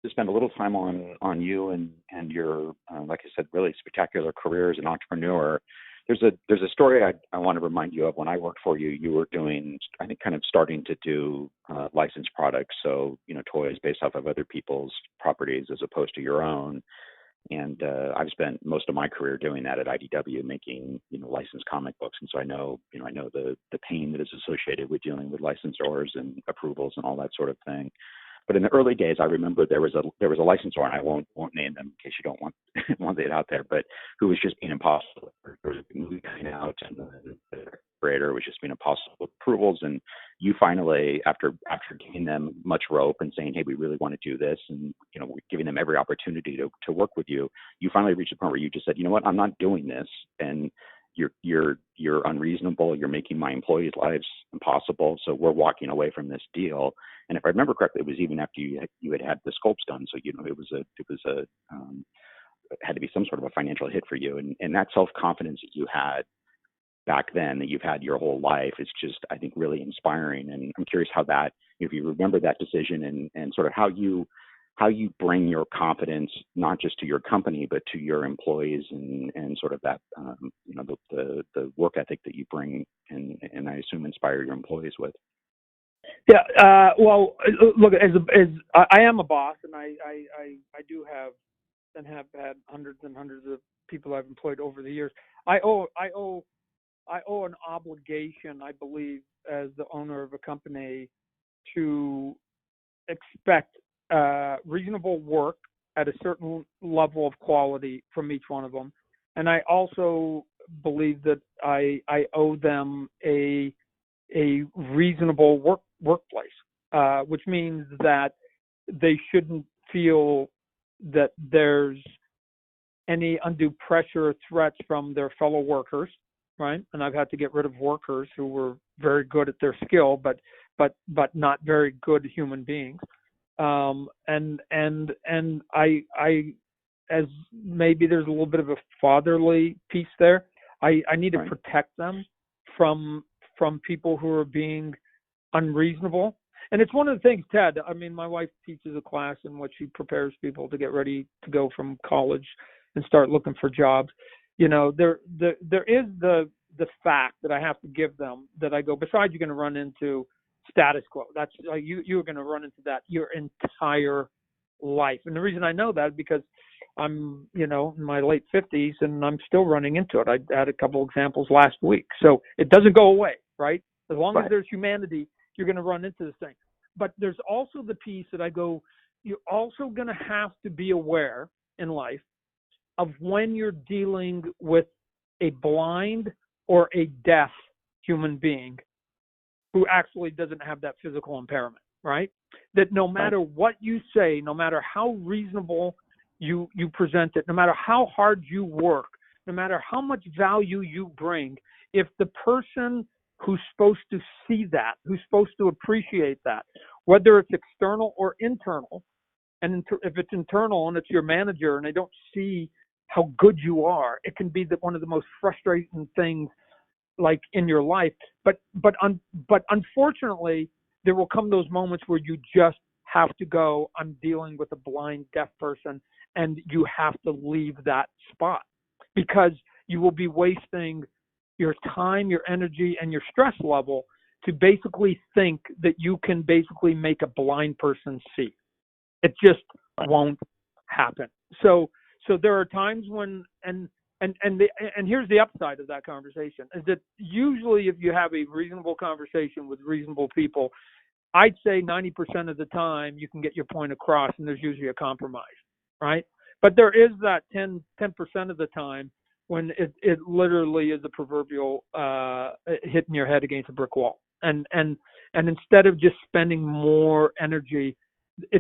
to spend a little time on you and your, like I said, really spectacular career as an entrepreneur. There's a story I want to remind you of. When I worked for you, you were doing, I think, kind of starting to do licensed products, so toys based off of other people's properties as opposed to your own. And I've spent most of my career doing that at IDW, making licensed comic books, and so I know the pain that is associated with dealing with licensors and approvals and all that sort of thing. But in the early days, I remember there was a licensor, and I won't name them in case you don't want want it out there, but who was just being impossible. There was a movie coming out, and the creator was just being impossible with approvals. And you finally, after giving them much rope and saying, "Hey, we really want to do this," and we're giving them every opportunity to work with you, you finally reached a point where you just said, "You know what? I'm not doing this," and you're unreasonable. You're making my employees' lives impossible. So we're walking away from this deal. And if I remember correctly, it was even after you had the sculpts done. So it had to be some sort of a financial hit for you. And that self confidence that you had back then, that you've had your whole life, is just, I think, really inspiring. And I'm curious how that, if you remember that decision, and sort of how you bring your confidence not just to your company but to your employees, and sort of that the work ethic that you bring, and I assume inspire your employees with. Yeah. Well, look, as I am a boss, and I do have and have had hundreds and hundreds of people I've employed over the years. I owe an obligation, I believe, as the owner of a company, to expect reasonable work at a certain level of quality from each one of them. And I also believe that I owe them a reasonable workplace, which means that they shouldn't feel that there's any undue pressure or threats from their fellow workers, right? And I've had to get rid of workers who were very good at their skill, but not very good human beings. And I, as maybe there's a little bit of a fatherly piece there. I need to protect them from people who are being unreasonable. And it's one of the things, Ted, I mean, my wife teaches a class in which she prepares people to get ready to go from college and start looking for jobs. There is the fact that I have to give them, that I go, besides, you're going to run into status quo. That's you're going to run into that your entire life. And the reason I know that is because I'm, in my late 50s, and I'm still running into it. I had a couple of examples last week. So it doesn't go away, right? As long as there's humanity, you're going to run into this thing. But there's also the piece that I go, you're also going to have to be aware in life of when you're dealing with a blind or a deaf human being who actually doesn't have that physical impairment, right? That no matter what you say, no matter how reasonable you present it, no matter how hard you work, no matter how much value you bring, if the person who's supposed to see that, who's supposed to appreciate that, whether it's external or internal, and if it's internal and it's your manager and they don't see how good you are, it can be one of the most frustrating things like in your life. But unfortunately, there will come those moments where you just have to go, I'm dealing with a blind, deaf person, and you have to leave that spot, because you will be wasting your time, your energy, and your stress level to basically think that you can basically make a blind person see. It just won't happen. So there are times when, and here's the upside of that conversation, is that usually if you have a reasonable conversation with reasonable people, I'd say 90% of the time you can get your point across, and there's usually a compromise, right? But there is that 10% of the time when it literally is a proverbial hitting your head against a brick wall. And instead of just spending more energy,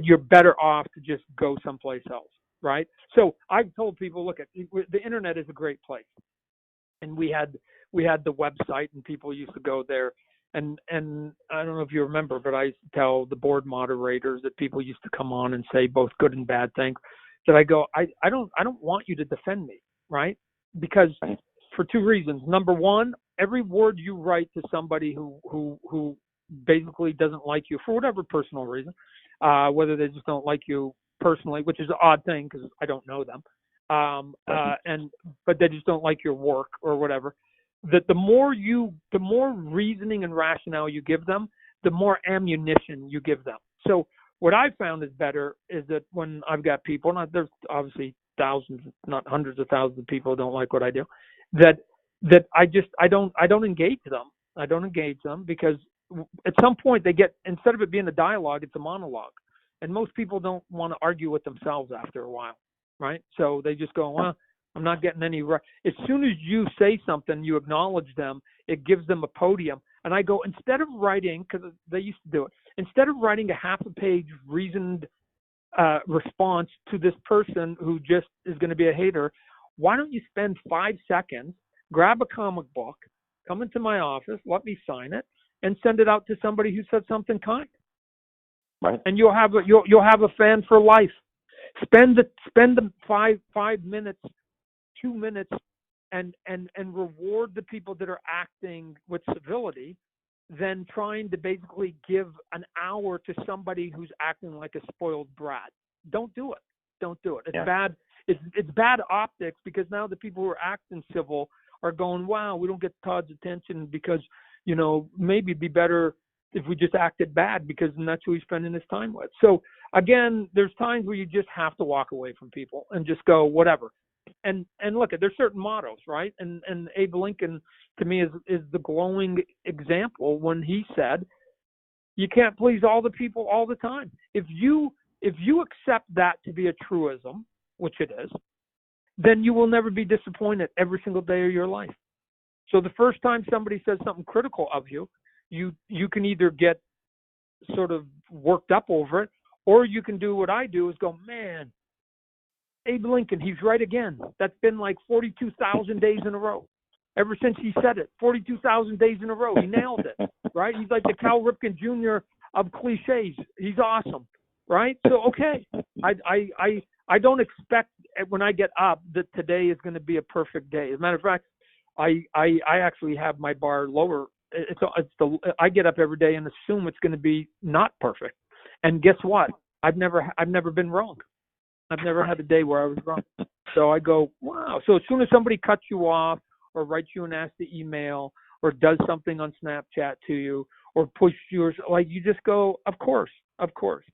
you're better off to just go someplace else, right? So I've told people, look, the internet is a great place. And we had the website, and people used to go there. And I don't know if you remember, but I used to tell the board moderators that people used to come on and say both good and bad things, that I go, I don't want you to defend me, right? Because for two reasons. Number one, every word you write to somebody who basically doesn't like you for whatever personal reason, whether they just don't like you personally, which is an odd thing because I don't know them. But they just don't like your work or whatever. That the more reasoning and rationale you give them, the more ammunition you give them. So what I've found is better is that when I've got people, there's obviously thousands, not hundreds of thousands of people who don't like what I do, that I don't engage them. I don't engage them because at some point they get, instead of it being a dialogue, it's a monologue. And most people don't want to argue with themselves after a while, right? So they just go, well, I'm not getting any. As soon as you say something, you acknowledge them, it gives them a podium. And I go, instead of writing, because they used to do it, instead of writing a half a page reasoned response to this person who just is going to be a hater, why don't you spend 5 seconds, grab a comic book, come into my office, let me sign it, and send it out to somebody who said something kind. Right. And you'll have a fan for life. Spend the 5 minutes, 2 minutes, and reward the people that are acting with civility, than trying to basically give an hour to somebody who's acting like a spoiled brat. Don't do it. Don't do it. It's bad. It's bad optics, because now the people who are acting civil are going, wow, we don't get Todd's attention because, maybe it'd be better if we just acted bad, because that's who he's spending his time with. So again, there's times where you just have to walk away from people and just go, whatever. And look, there's certain mottos, right? And Abe Lincoln, to me, is the glowing example when he said, you can't please all the people all the time. If you accept that to be a truism, which it is, then you will never be disappointed every single day of your life. So the first time somebody says something critical of you, you can either get sort of worked up over it, or you can do what I do, is go, man, Abe Lincoln, he's right again. That's been like 42,000 days in a row. Ever since he said it, 42,000 days in a row. He nailed it, right? He's like the Cal Ripken Jr. of cliches. He's awesome, right? So, okay, I don't expect when I get up that today is going to be a perfect day. As a matter of fact, I actually have my bar lower. I get up every day and assume it's going to be not perfect. And guess what? I've never been wrong. I've never had a day where I was wrong. So I go, wow. So as soon as somebody cuts you off or writes you a nasty email or does something on Snapchat to you or pushes you, like, you just go, of course,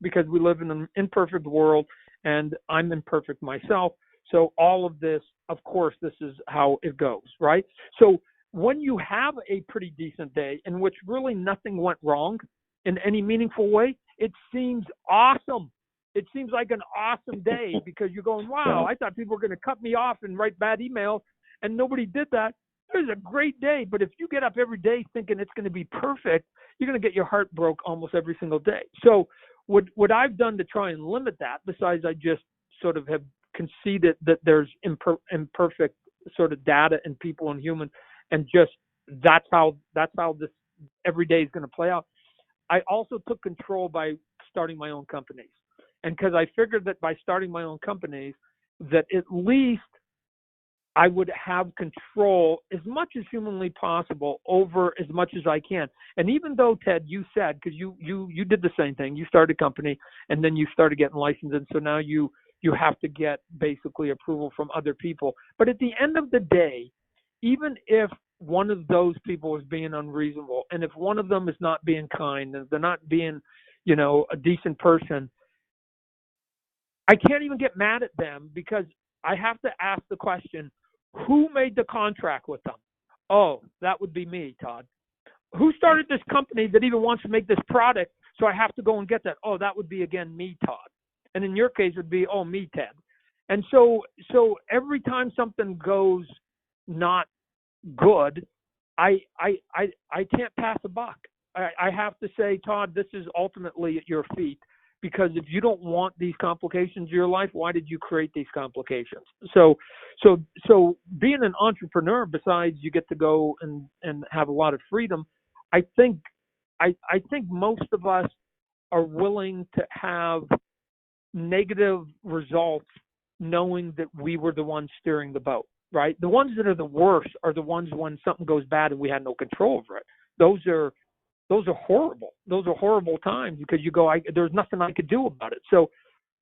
because we live in an imperfect world and I'm imperfect myself. So all of this, of course, this is how it goes, right? So when you have a pretty decent day in which really nothing went wrong in any meaningful way, it seems awesome. It seems like an awesome day, because you're going, wow, I thought people were going to cut me off and write bad emails, and nobody did that. It was a great day. But if you get up every day thinking it's going to be perfect, you're going to get your heart broke almost every single day. So what I've done to try and limit that, besides I just sort of have conceded that there's imperfect sort of data and people and human, and just that's how this every day is going to play out. I also took control by starting my own companies. And because I figured that by starting my own companies, that at least I would have control as much as humanly possible over as much as I can. And even though, Ted, you said, because you did the same thing, you started a company and then you started getting licensed, and so now you have to get basically approval from other people. But at the end of the day, even if one of those people is being unreasonable, and if one of them is not being kind, and they're not being, a decent person, I can't even get mad at them, because I have to ask the question, who made the contract with them? Oh, that would be me, Todd. Who started this company that even wants to make this product, so I have to go and get that? Oh, that would be, again, me, Todd. And in your case, it would be, oh, me, Ted. And so every time something goes not good, I can't pass a buck. I have to say, Todd, this is ultimately at your feet. Because if you don't want these complications in your life, why did you create these complications? So being an entrepreneur, besides you get to go and have a lot of freedom, I think most of us are willing to have negative results knowing that we were the ones steering the boat, right? The ones that are the worst are the ones when something goes bad and we had no control over it. Those are horrible. Those are horrible times, because you go, there's nothing I could do about it. So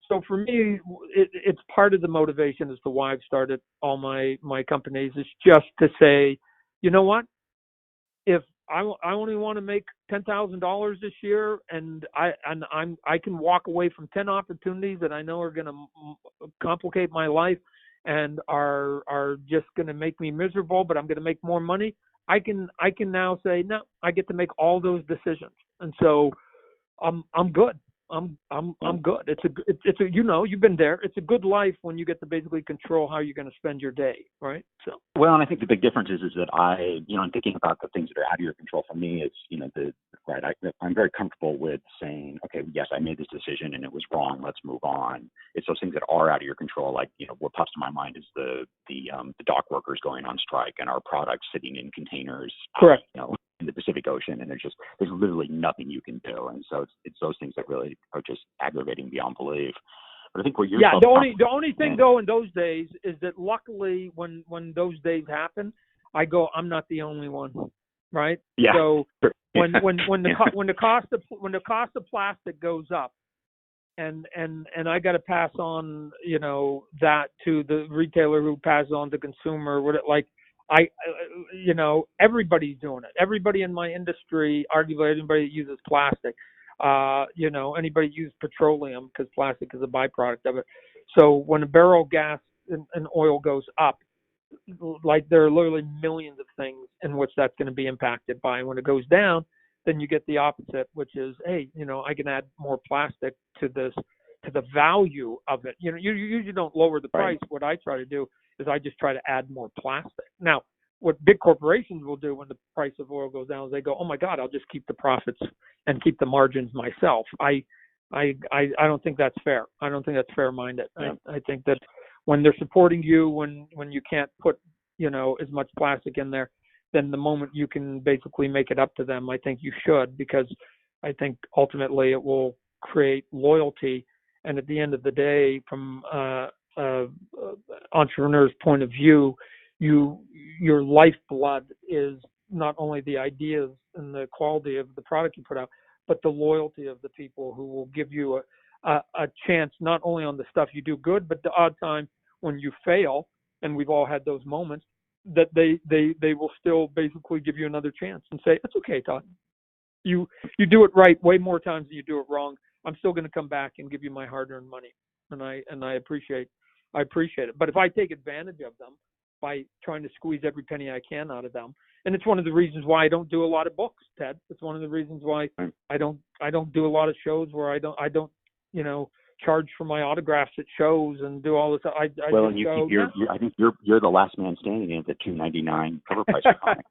So for me, it's part of the motivation as to why I've started all my companies is just to say, you know what? If I only want to make $10,000 this year, and I can walk away from 10 opportunities that I know are going to complicate my life and are just going to make me miserable, but I'm going to make more money. I can now say no. I get to make all those decisions, and so I'm good. I'm good. It's a you've been there. It's a good life when you get to basically control how you're going to spend your day, right? So well, and I think the big difference is that I'm thinking about the things that are out of your control. For me, it's I'm very comfortable with saying, okay, yes, I made this decision and it was wrong. Let's move on. It's those things that are out of your control, like what pops to my mind is the dock workers going on strike and our products sitting in containers. Correct. In the Pacific Ocean, and there's literally nothing you can do, and so it's those things that really are just aggravating beyond belief. But I think where you're the only thing though in those days is that luckily when those days happen, I go, I'm not the only one, right? Yeah. So when the cost of plastic goes up, and I got to pass on that to the retailer who passes on to consumer, everybody's doing it. Everybody in my industry, arguably anybody that uses plastic, anybody uses petroleum because plastic is a byproduct of it. So when a barrel of gas and oil goes up, like there are literally millions of things in which that's going to be impacted by. And when it goes down, then you get the opposite, which is, hey, I can add more plastic to the value of it. You usually don't lower the price. Right. What I try to do is I just try to add more plastic. Now, what big corporations will do when the price of oil goes down is they go, oh my God, I'll just keep the profits and keep the margins myself. I don't think that's fair. I don't think that's fair-minded. Yeah. I think that when they're supporting you, when you can't put, as much plastic in there, then the moment you can basically make it up to them, I think you should, because I think ultimately it will create loyalty. And at the end of the day, from entrepreneur's point of view, your lifeblood is not only the ideas and the quality of the product you put out, but the loyalty of the people who will give you a chance not only on the stuff you do good, but the odd time when you fail, and we've all had those moments, that they will still basically give you another chance and say, it's okay, Todd. You do it right way more times than you do it wrong. I'm still going to come back and give you my hard-earned money, and I appreciate it. But if I take advantage of them by trying to squeeze every penny I can out of them, and it's one of the reasons why I don't do a lot of books, Ted. It's one of the reasons why I don't do a lot of shows where I don't charge for my autographs at shows and do all this. I think you're the last man standing at the $2.99 cover price for comics.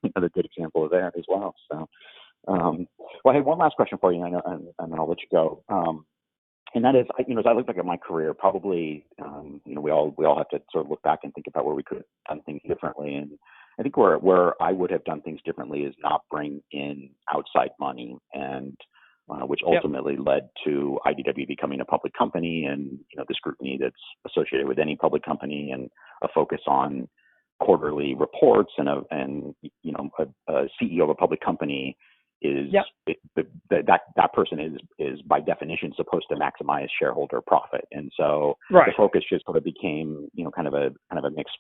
Another good example of that as well. So. Well, I had one last question for you, and then I'll let you go. And that is, as I look back at my career, probably, we all have to sort of look back and think about where we could have done things differently. And I think where I would have done things differently is not bring in outside money, and which ultimately led to IDW becoming a public company, and the scrutiny that's associated with any public company, and a focus on quarterly reports, and a CEO of a public company is that person is by definition supposed to maximize shareholder profit, and so the focus just sort of became kind of a mix.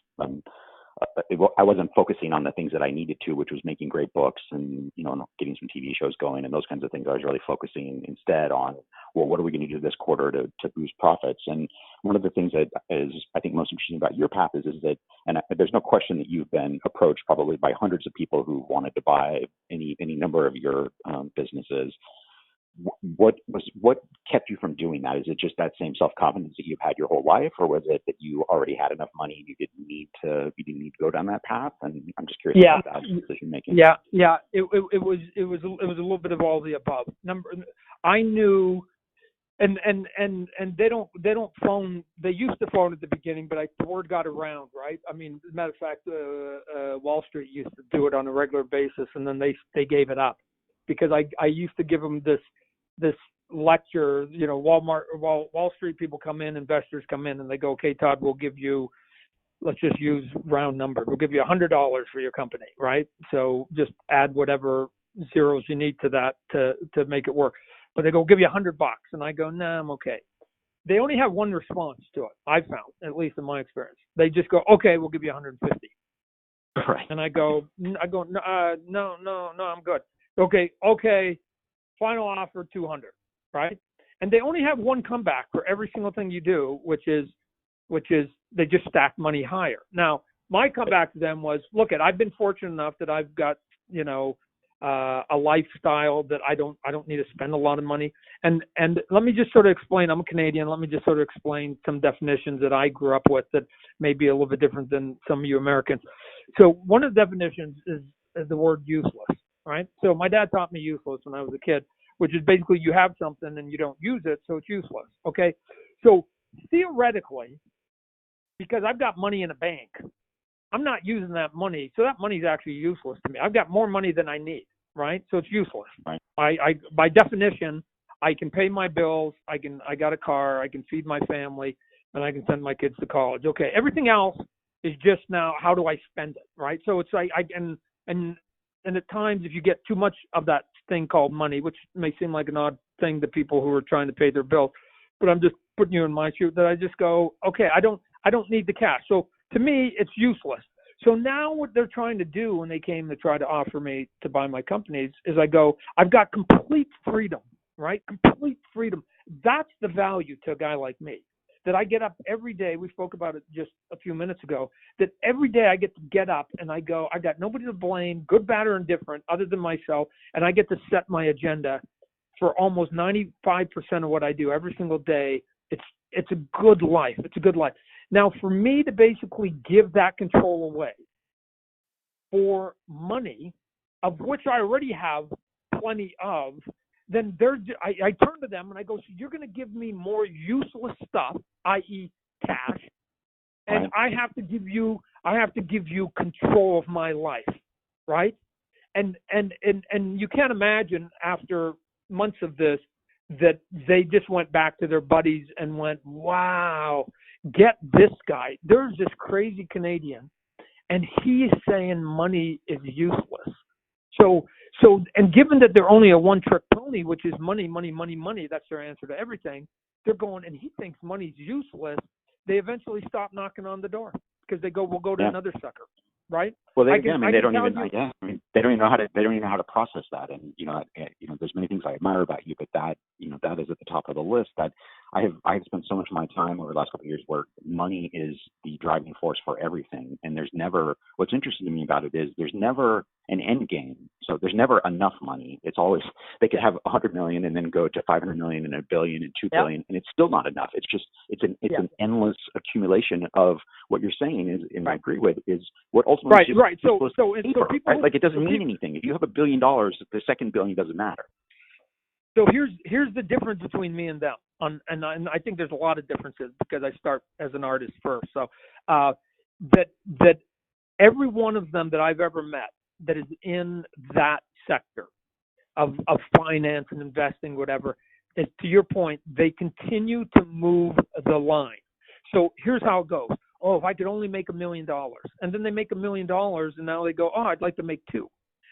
I wasn't focusing on the things that I needed to, which was making great books and getting some TV shows going and those kinds of things. I was really focusing instead on, well, what are we going to do this quarter to boost profits? And one of the things that is, I think, most interesting about your path is that, and there's no question that you've been approached probably by hundreds of people who wanted to buy any number of your businesses. What kept you from doing that? Is it just that same self-confidence that you've had your whole life, or was it that you already had enough money and you didn't need to go down that path? And I'm just curious about that decision making. Yeah. It was a little bit of all the above. I knew, and they don't phone. They used to phone at the beginning, but the word got around, right? I mean, as a matter of fact, Wall Street used to do it on a regular basis, and then they gave it up because I used to give them this lecture. Wall Street people come in, investors come in, and they go, okay, Todd, we'll give you, let's just use round number. We'll give you $100 for your company, right? So just add whatever zeros you need to that to make it work. But they go, give you $100, and I go, nah, I'm okay. they only have one response to it. I've found, at least in my experience. They just go, okay, we'll give you 150. Right. And I go, no, I'm good. Okay, final offer 200, right? And they only have one comeback for every single thing you do, which is they just stack money higher. Now, my comeback to them was, look, I've been fortunate enough that I've got, a lifestyle that I don't need to spend a lot of money. And let me just sort of explain, I'm a Canadian. Let me just sort of explain some definitions that I grew up with that may be a little bit different than some of you Americans. So one of the definitions is the word useless, right? So my dad taught me useless when I was a kid, which is basically you have something and you don't use it, so it's useless, okay? So theoretically, because I've got money in a bank, I'm not using that money, so that money's actually useless to me. I've got more money than I need, right? So it's useless. Right. I by definition, I can pay my bills, I got a car, I can feed my family, and I can send my kids to college. Okay, everything else is just now how do I spend it, right? So it's like and at times if you get too much of that thing called money, which may seem like an odd thing to people who are trying to pay their bills, but I'm just putting you in my shoe that I just go, okay, I don't need the cash. So to me, it's useless. So now what they're trying to do when they came to try to offer me to buy my companies is I go, I've got complete freedom, right? Complete freedom. That's the value to a guy like me, that I get up every day. We spoke about it just a few minutes ago, that every day I get to get up and I go, I got nobody to blame, good, bad, or indifferent, other than myself, and I get to set my agenda for almost 95% of what I do every single day. It's a good life. It's a good life. Now, for me to basically give that control away for money, of which I already have plenty of, then I turn to them and I go, so you're going to give me more useless stuff, i.e. cash, and I have to give you control of my life, right? And you can't imagine after months of this that they just went back to their buddies and went, wow, get this guy. There's this crazy Canadian, and he is saying money is useless. So, and given that they're only a one-trick pony, which is money, that's their answer to everything, they're going, and he thinks money's useless, they eventually stop knocking on the door because they go, we'll go to another sucker, right? Well, they don't even know how to process that. And there's many things I admire about you, but that is at the top of the list. That I have spent so much of my time over the last couple of years where money is the driving force for everything. And there's never, what's interesting to me about it is there's never an end game. So there's never enough money. It's always, they could have 100 million and then go to 500 million and a billion and 2 billion, and it's still not enough. It's just, it's an endless accumulation of what you're saying is, and I agree with, is what ultimately right. So paper, people, right? Like it doesn't mean anything. If you have $1 billion, the second billion doesn't matter. So here's the difference between me and them, and I think there's a lot of differences because I start as an artist first. So that every one of them that I've ever met that is in that sector of finance and investing, whatever, is, to your point, they continue to move the line. So here's how it goes. Oh, if I could only make $1 million, and then they make $1 million, and now they go, oh, I'd like to make 2.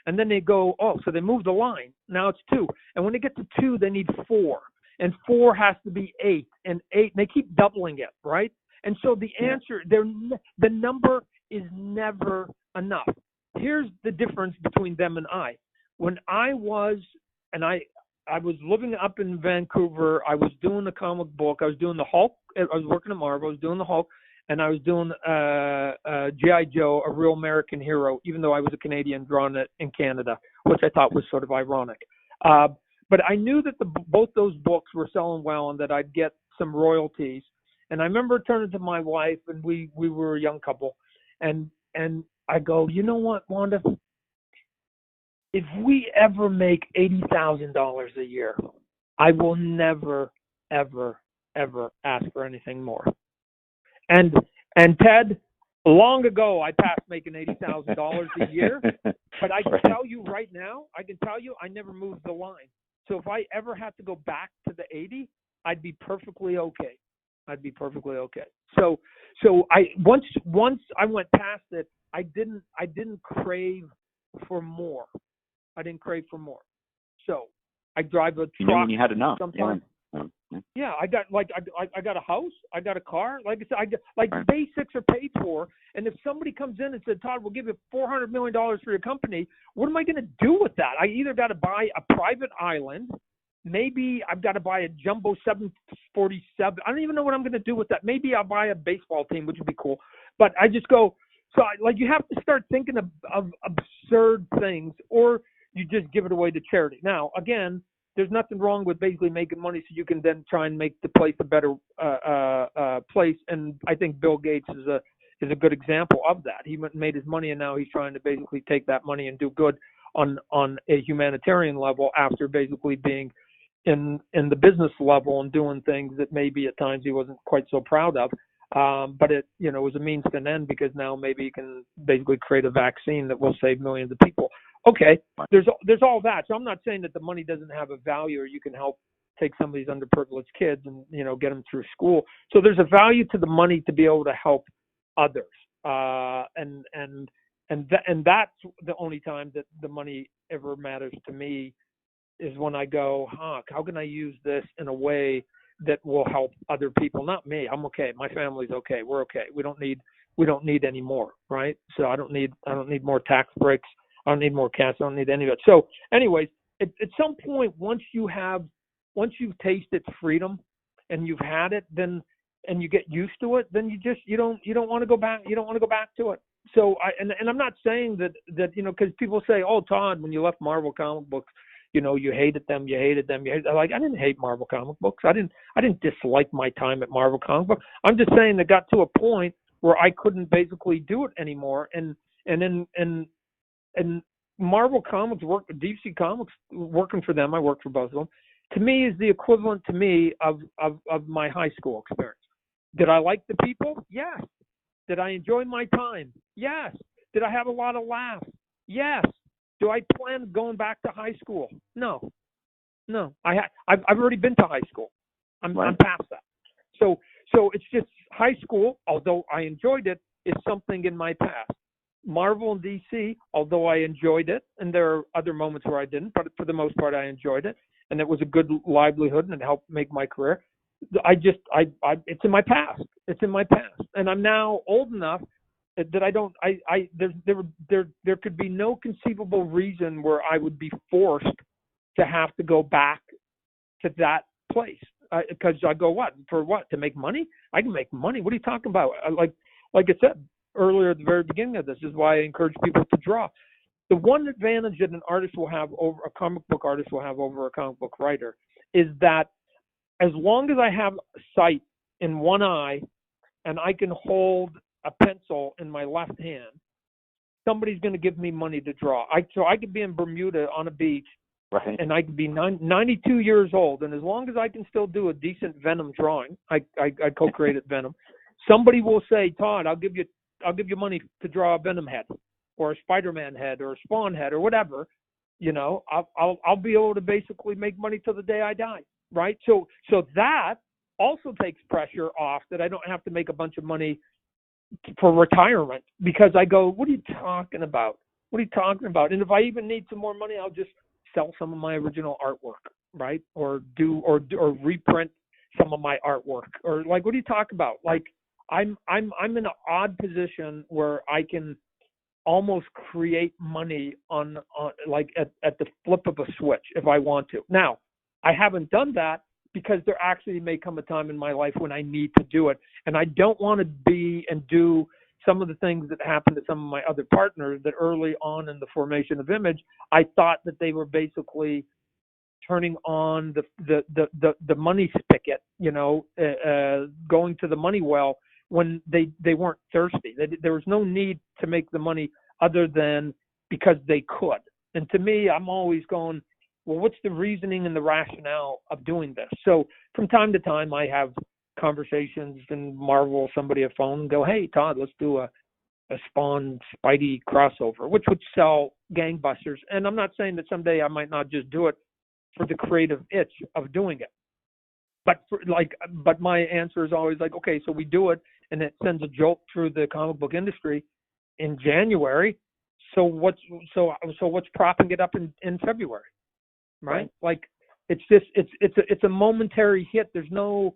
And then they go, oh, so they move the line. Now it's 2. And when they get to 2, they need 4. And 4 has to be 8. And 8, and they keep doubling it, right? And so the answer, the number is never enough. Here's the difference between them and I. When I was living up in Vancouver, I was doing the comic book. I was doing the Hulk. I was working at Marvel. I was doing the Hulk. And I was doing G.I. Joe, a real American hero, even though I was a Canadian drawing it in Canada, which I thought was sort of ironic. But I knew that both those books were selling well and that I'd get some royalties. And I remember turning to my wife, and we were a young couple, and I go, you know what, Wanda? If we ever make $80,000 a year, I will never, ever, ever ask for anything more. And Ted, long ago I passed making $80,000 a year, but I can tell you right now, I never moved the line. So if I ever had to go back to the 80, I'd be perfectly okay. So I once I went past it, I didn't crave for more. So I drive a truck. When you had enough. Sometimes. Yeah. Yeah, I got I got a house, I got a car. Like I said, I got, like Right. basics are paid for. And if somebody comes in and said, Todd, we'll give you $400 million for your company, what am I going to do with that? I either got to buy a private island, maybe I've got to buy a jumbo 747. I don't even know what I'm going to do with that. Maybe I'll buy a baseball team, which would be cool. But I just go, like you have to start thinking of absurd things, or you just give it away to charity. Now, again, there's nothing wrong with basically making money so you can then try and make the place a better place. And I think Bill Gates is a good example of that. He made his money, and now he's trying to basically take that money and do good on a humanitarian level after basically being in the business level and doing things that maybe at times he wasn't quite so proud of. But it was a means to an end, because now maybe you can basically create a vaccine that will save millions of people. Okay, there's all that. So I'm not saying that the money doesn't have a value, or you can help take some of these underprivileged kids and get them through school. So there's a value to the money to be able to help others, and that's the only time that the money ever matters to me, is when I go, how can I use this in a way that will help other people? Not me. I'm okay. My family's okay. We're okay. We don't need any more, right? So I don't need more tax breaks. I don't need more cash. I don't need any of it. So anyways, at some point, once you've tasted freedom and you've had it, then, and you get used to it, then you don't want to go back. You don't want to go back to it. So and I'm not saying that, because people say, oh, Todd, when you left Marvel comic books, you hated them. Like, I didn't hate Marvel comic books. I didn't dislike my time at Marvel comic books. I'm just saying that got to a point where I couldn't basically do it anymore. And Marvel Comics DC Comics, working for them, I worked for both of them, to me is the equivalent to me of my high school experience. Did I like the people? Yes. Did I enjoy my time? Yes. Did I have a lot of laughs? Yes. Do I plan going back to high school? No. I've already been to high school. I'm past that. So it's just high school, although I enjoyed it, is something in my past. Marvel and DC, although I enjoyed it, and there are other moments where I didn't, but for the most part I enjoyed it, and it was a good livelihood and it helped make my career. It's in my past. It's in my past, and I'm now old enough that there could be no conceivable reason where I would be forced to have to go back to that place, because I go, what, to make money? I can make money. What are you talking about? Like I said earlier at the very beginning of this, is why I encourage people to draw. The one advantage that an artist will have over a comic book artist will have over a comic book writer is that as long as I have sight in one eye and I can hold a pencil in my left hand, somebody's going to give me money to draw. So I could be in Bermuda on a beach, right, and I could be 92 years old, and as long as I can still do a decent Venom drawing, I co-created Venom. Somebody will say, Todd, I'll give you money to draw a Venom head, or a Spider-Man head, or a Spawn head, or whatever. I'll be able to basically make money till the day I die, right? So that also takes pressure off, that I don't have to make a bunch of money for retirement, because I go, what are you talking about? What are you talking about? And if I even need some more money, I'll just sell some of my original artwork, right? Or reprint some of my artwork, or like, what are you talking about? Like, I'm in an odd position where I can almost create money on like at the flip of a switch if I want to. Now, I haven't done that because there actually may come a time in my life when I need to do it, and I don't want to be and do some of the things that happened to some of my other partners, that early on in the formation of Image, I thought that they were basically turning on the money spigot, going to the money well, when they weren't thirsty. There was no need to make the money other than because they could. And to me, I'm always going, well, what's the reasoning and the rationale of doing this? So from time to time, I have conversations and marvel somebody a phone and go, hey, Todd, let's do a Spawn Spidey crossover, which would sell gangbusters. And I'm not saying that someday I might not just do it for the creative itch of doing it. But my answer is always like, okay, so we do it, and it sends a jolt through the comic book industry in January. So what's propping it up in February, right? Like, It's just it's a momentary hit. There's no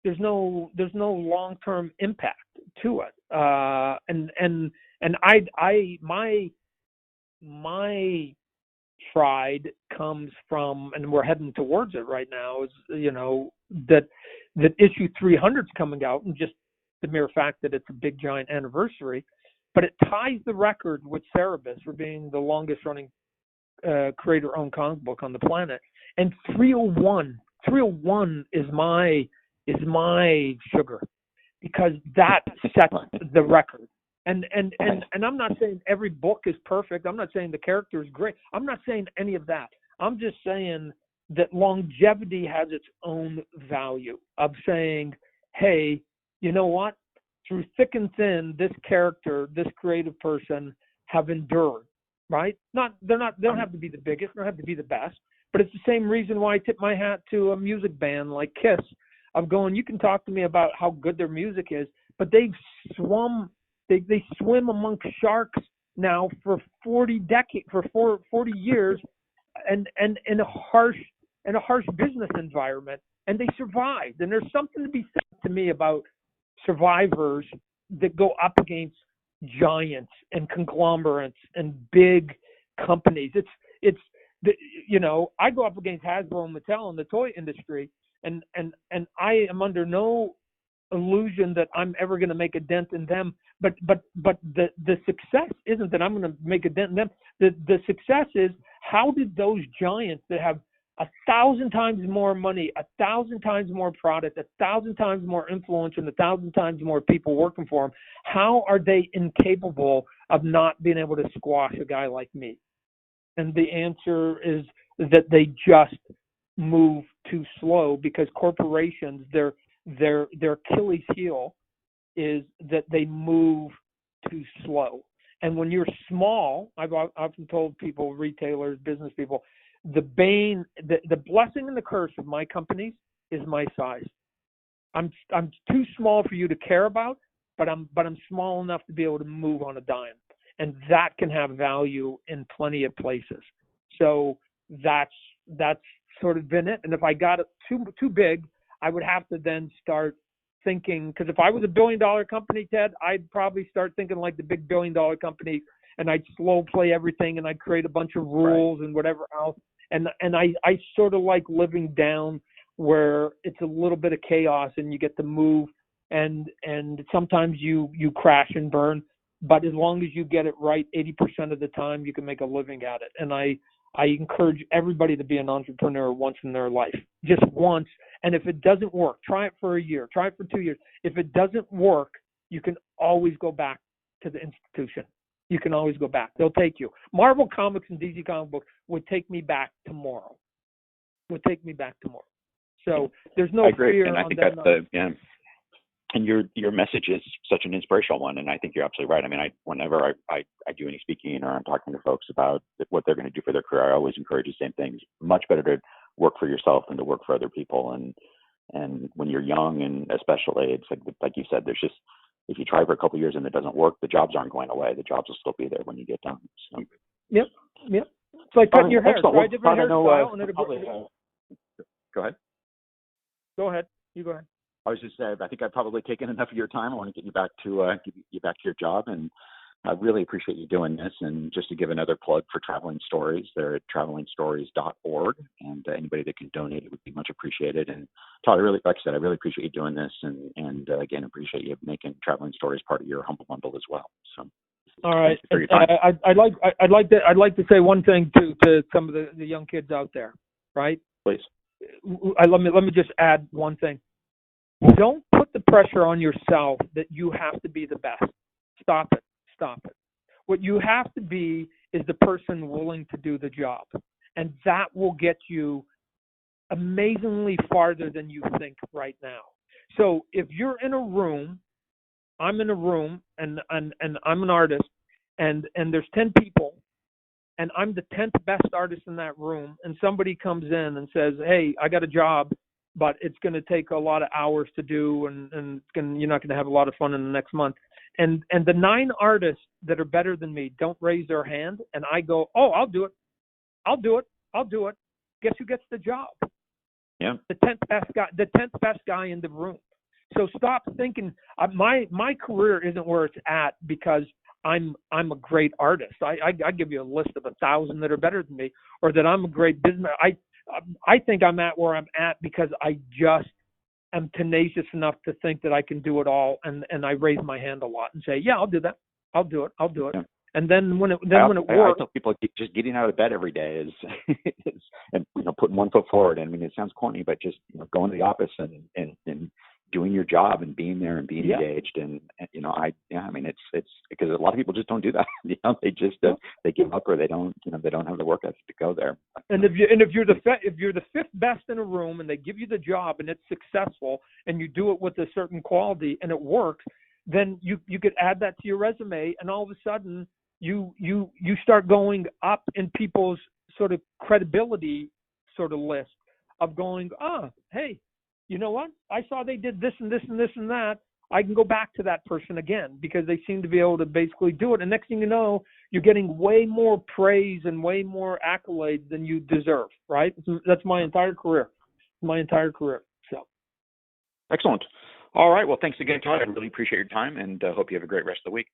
long-term impact to it. And my pride comes from, and we're heading towards it right now, is, that issue 300's coming out, and just the mere fact that it's a big giant anniversary, but it ties the record with Cerebus for being the longest running creator-owned comic book on the planet. And 301 is my sugar, because that sets the record. And I'm not saying every book is perfect. I'm not saying the character is great. I'm not saying any of that. I'm just saying that longevity has its own value of saying, hey, you know what? Through thick and thin, this character, this creative person have endured, right? They don't have to be the biggest, they don't have to be the best, but it's the same reason why I tip my hat to a music band like Kiss. I'm going, you can talk to me about how good their music is, but they swim amongst sharks now for 40 years, and in a harsh business environment, and they survived. And there's something to be said to me about survivors that go up against giants and conglomerates and big companies. I go up against Hasbro and Mattel in the toy industry, and I am under no illusion that I'm ever going to make a dent in them. But the success isn't that I'm going to make a dent in them. The success is, how did those giants that have 1,000 times more money, 1,000 times more product, 1,000 times more influence, and 1,000 times more people working for them, how are they incapable of not being able to squash a guy like me? And the answer is that they just move too slow, because corporations, their Achilles heel is that they move too slow. And when you're small, I've often told people, retailers, business people, the blessing and the curse of my companies is my size. I'm too small for you to care about, but I'm small enough to be able to move on a dime, and that can have value in plenty of places. So that's sort of been it. And if I got it too big, I would have to then start thinking, because if I was a $1 billion company, Ted, I'd probably start thinking like the big $1 billion company, and I'd slow play everything, and I'd create a bunch of rules and whatever else. And I sort of like living down where it's a little bit of chaos, and you get to move, and sometimes you crash and burn, but as long as you get it right 80% of the time, you can make a living at it. And I encourage everybody to be an entrepreneur once in their life, just once. And if it doesn't work, try it for a year, try it for 2 years. If it doesn't work, you can always go back to the institution. You can always go back. They'll take you. Marvel Comics and DC comic books would take me back tomorrow. So there's no fear. And I think that's and your message is such an inspirational one, and I think you're absolutely right. I mean, whenever I do any speaking or I'm talking to folks about what they're going to do for their career, I always encourage the same things. Much better to work for yourself than to work for other people. And when you're young, and especially, it's like you said, there's just, if you try for a couple of years and it doesn't work, the jobs aren't going away. The jobs will still be there when you get done. So. Yep. It's like cutting your hair. Try a different hairstyle, and go ahead. Go ahead. You go ahead. I was just saying, I think I've probably taken enough of your time. I want to get you back to your job, and I really appreciate you doing this. And just to give another plug for Traveling Stories, they're at travelingstories.org, and anybody that can donate, it would be much appreciated. And Todd, like I said, I really appreciate you doing this, and again, appreciate you making Traveling Stories part of your humble bundle as well. So, all right, I'd like to say one thing to some of the young kids out there, right? Please. Let me just add one thing. Don't put the pressure on yourself that you have to be the best. Stop it. What you have to be is the person willing to do the job. And that will get you amazingly farther than you think right now. So if you're in a room, I'm in a room, and I'm an artist, and there's 10 people, and I'm the 10th best artist in that room, and somebody comes in and says, hey, I got a job, but it's going to take a lot of hours to do, and you're not going to have a lot of fun in the next month. And the 9 artists that are better than me don't raise their hand, and I go, oh, I'll do it. guess who gets the job? Yeah. The 10th best guy in the room. So stop thinking my career isn't where it's at because I'm a great artist. I give you a list of 1,000 that are better than me, or that I'm a great businessman. I think I'm at where I'm at because I just am tenacious enough to think that I can do it all, and I raise my hand a lot and say, yeah, I'll do that. I'll do it. Yeah. And then when it works, I tell people just getting out of bed every day is and putting one foot forward. I mean, it sounds corny, but just going to the office and doing your job and being there and being engaged and I mean it's because a lot of people just don't do that. They just they give up, or they don't have the work ethic to go there. And if you're the fifth best in a room and they give you the job and it's successful and you do it with a certain quality and it works, then you could add that to your resume, and all of a sudden you start going up in people's sort of credibility sort of list of going, hey, you know what? I saw they did this and this and this and that. I can go back to that person again because they seem to be able to basically do it. And next thing you know, you're getting way more praise and way more accolades than you deserve, right? That's my entire career. So. Excellent. All right. Well, thanks again, Todd. I really appreciate your time, and hope you have a great rest of the week.